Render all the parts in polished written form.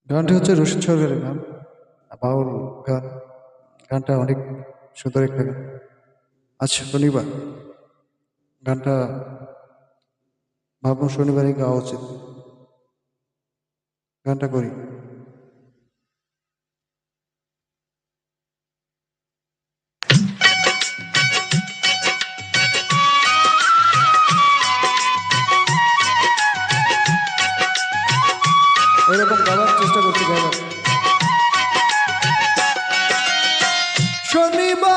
গানটি হচ্ছে রশিদ সরকারের গান, বাউল গান। গানটা অনেক সুন্দর একটা গান। আজ শনিবার, গানটা ভাবলাম শনিবারই গাওয়া উচিত। গানটা করি। এরকম গাওয়ার চেষ্টা করছি গাবার। শনিবার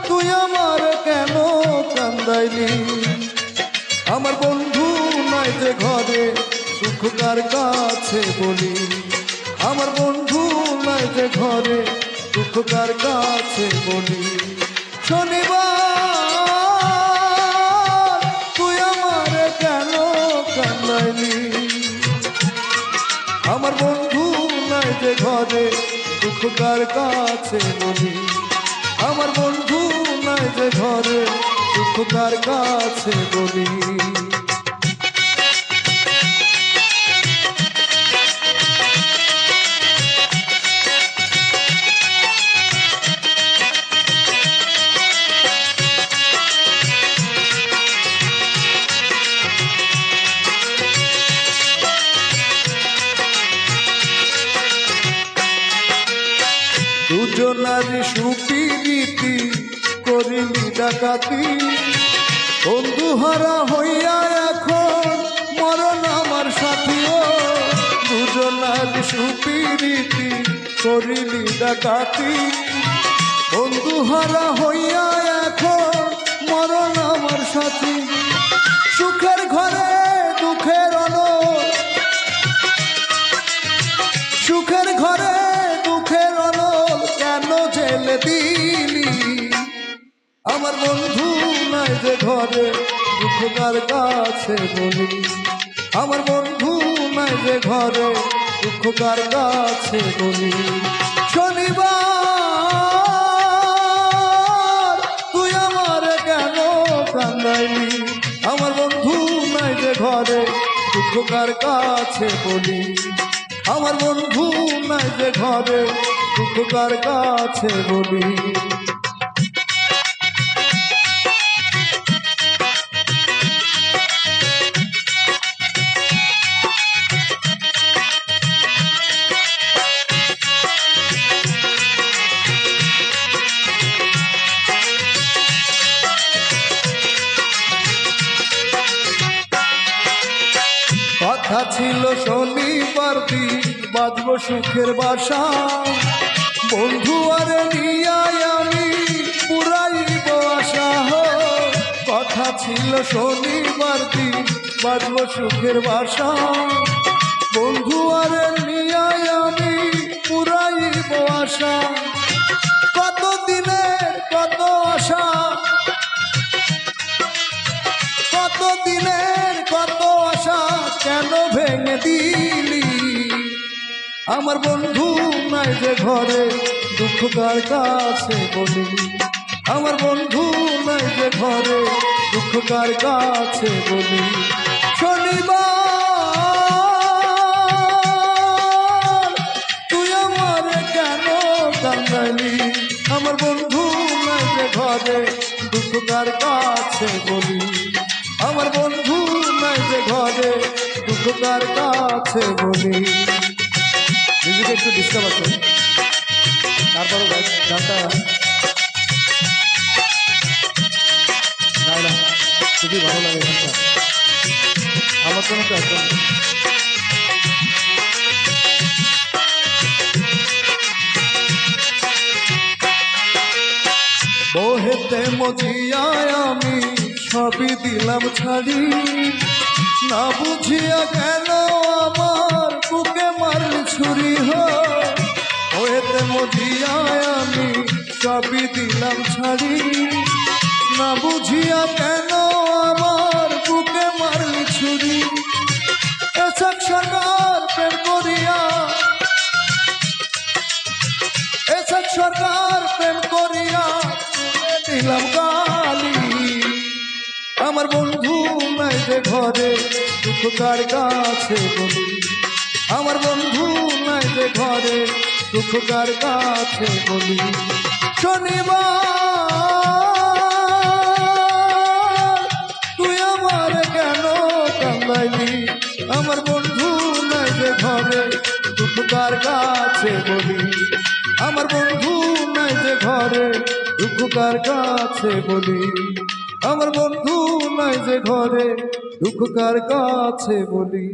তুই আমার কেন কান্দাইলি, আমার বন্ধু নাই যে ঘরে, দুঃখ কার কাছে বলি। আমার বন্ধু নাই যে ঘরে, দুঃখ কার কাছে বলি। শনিবার তুই আমার কেন কান্দাইলি, আমার বন্ধু নাই যে ঘরে, দুঃখ কার কাছে বলি। আমার বন্ধু নাই যে ঘরে, দুঃখ কার কাছে বলি। দুজনারি সুপিরিতি করিলি ডাকাতি, বন্ধু হারা হইয়া এখন মরণ আমার সাথী। ও দুজনারি সুপিরিতি করিলি ডাকাতি, বন্ধু হারা হইয়া এখন মরণ আমার সাথী। সুখের ঘরে দুঃখের অনল, সুখের ঘরে দুঃখের অনল কেন জেলে দিলি। আমার বন্ধু নাই যে ঘরে, দুঃখ কার কাছে বলি। আমার বন্ধু নাই যে ঘরে, দুঃখ কার কাছে বলি। শনিবার তুই আমার কেন কান্দাইলি, আমার বন্ধু নাই যে ঘরে, দুঃখ কার কাছে বলি। আমার বন্ধু নাই যে ঘরে, দুঃখ কার কাছে বলি। কথা ছিল শনিবার দিন বাঁধব সুখের বাসা, বন্ধু আরে নিয়াই আমি পুরাইব আশা। কথা ছিল শনিবার দিন বাঁধব সুখের বাসা, বন্ধু আরে নিয়াই আমি পুরাইব আশা। কত দিনের কত আশা, কত দিনের কত আশা কেন ভেঙে দিলি। আমার বন্ধু নাই যে ঘরে, দুঃখ কার কাছে বলি। আমার বন্ধু নাই যে ঘরে, দুঃখ কার কাছে বলি। শনিবার তুই আমার কেন কান্দাইলি, আমার বন্ধু নাই যে ঘরে, দুঃখ কার কাছে বলি। আমার বন্ধু নাই যে ঘরে, দুঃখ কার কাছে বলি। মিউজিকে একটু ডিস্টার্ব আছে, তারপরে গানটা গাই না, খুবই ভালো লাগে গানটা আমার জন্য তো একদম। বহেতে মজিয়ায় আমি সবই দিলাম ছাড়ি, না বুঝিয়া গেল আমার বুকে মারলি ছুরি। হয়েতে মজিয়ায় আমি সবই দিলাম ছাড়ি, না বুঝিয়া কেন আমার বুকে মারলি ছুরি। এসব সরকার প্রেম করিয়া, এসব সরকার প্রেম করিয়া দিলাম গালি। আমার বন্ধু নাই যে ঘরে, দুঃখ কার কাছে বলি আমার বন্ধু নাই যে ঘরে দুঃখ কার কাছে বলি শনিবার তুই আমার কেন কান্দাইলি আমার বন্ধু নাই যে ঘরে দুঃখ কার কাছে বলি আমার বন্ধু নাই যে ঘরে দুঃখ কার কাছে বলি আমার বন্ধু নাই যে ঘরে দুঃখ কার কাছে বলি।